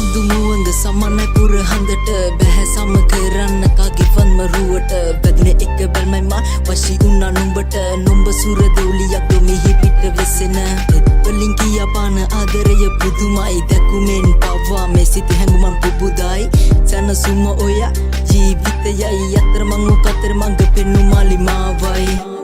සුදු මුවඳ සමන පුර හඳට බැහැ සම කරන්න කගේ වන්ම රුවට වැදුනේ එක බැල්මයි මා වශී උනා නුඹට නුඹ සුර දෙව්ලියක් මෙහි පිට වෙසෙන එත්වලින් කියා පාන ආදරය පුදුමයි දැකුමෙන් පවා මේ සිත හැඟුමන් පුබුදායි සනසුම ඔය ජීවිතයයි අතර මං උකතර මංග පෙන්නු මාලි මාවයි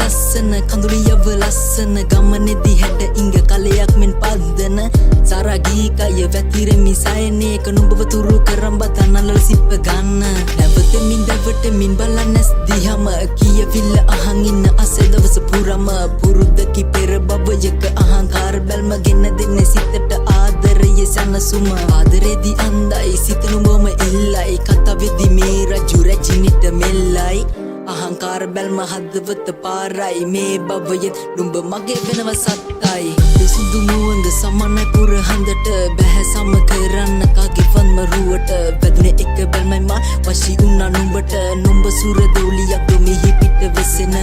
ලස්සන කඳුලියව ලස්සන ගමනේදී හැඩ ඉඟ කලයක් මෙන් පද්දන සරගීකය වැතිරෙමි සයනේක නුඹව තුරු කරම්බත නලල සිප්ප ගන්න නැවතමින් දැවටමින් බලන්නස් දිහම කියවිල්ල අහන් ඉන්න අසේ දවස පුරම පුරුද්දකි පෙර බබයක අහංකාර බැල්ම ගෙන දෙන්නේ සිතට ආදරය සනසුම ආදරේදී අන්දයි සිත නුඹම එල්ලයි කතාවේදී මේ රජු රැජිනිට මෙල්ලයි අහංකාර බැල්ම හදවත පාරයි මේ බවයත් නුඹ මගේ වෙනව සත්තයි සුදු මුවඳ සමන පුර හඳට බැහැ සම කරන්න කගේ වන්ම රුවට වැදුනේ එක බැල්මයි මා වශී උනා නුඹට නුඹ සුර දෙව්ලියක් මෙහි පිට වෙසෙන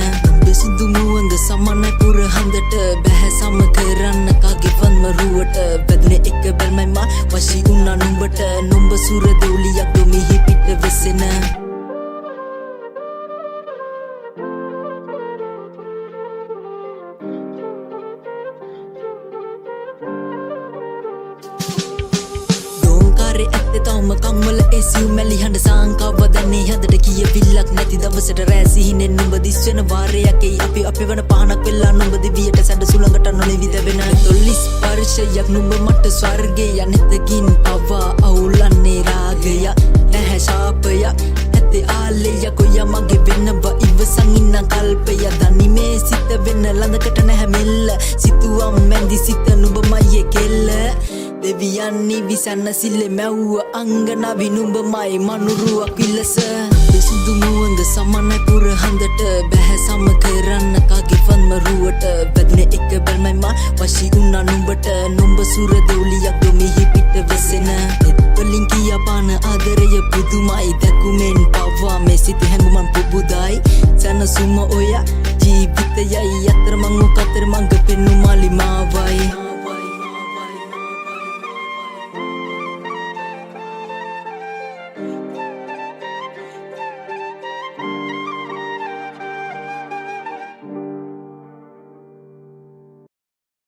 සුදු මුවඳ සමන පුර හඳට බැහැ සම කරන්න කගේ වන්ම රුවට වැදුනේ එක බැල්මයි මා වශී උනා නුඹට නුඹ සුර දෙව්ලියක් මෙහි පිට වෙසෙන තවම කම්වල එසිව් මැලි හඬ සාංකාව දැනේ හදට කියවිල්ලක් නැති දවසට රෑ සිහිනෙන් නුඹ දිස් වෙන වාරයක් එයි අපි වන පහනක් වෙලා නුඹ දිවියට සැඩ සුළඟට නොලෙවි දැවෙන තොල්ලිස් ස්පර්ශයක් නුඹ මට ස්වර්ගය නැතකින් පවා අවුලන්නේ රාගය නැහැ ශාපය ඇත්තේ ආලයක් ඔය මගේ වෙනව ඉවසන් ඉන්න කල්පය දනි මේ සිත වෙන ළඟකට නැහැ මෙල්ල සිතුවම් මැදි සිත නුඹමයි කෙල්ල දෙවියන් නිවිසන්න සිල්ලේ මැව්ව අංගනාවි නුඹමයි මනුරුවක් විලස සුදු මුවඳ සමන පුර හඳට බැහැ සම කරන්න කගේ වන්ම රුවට වැදුනේ එක බැල්මයි මා වශී උනා නුඹට නුඹ සුර දෙව්ලියක් මෙහි පිට වෙසෙන එත්වලින් කියා පාන ආදරය පුදුමයි දැකුමෙන් පවා මේ සිත හැඟුමන් පුබුදායි සනසුම ඔය ජීවිතයයි අතර මං උකතර මංග පෙන්නු මාලි මාවයි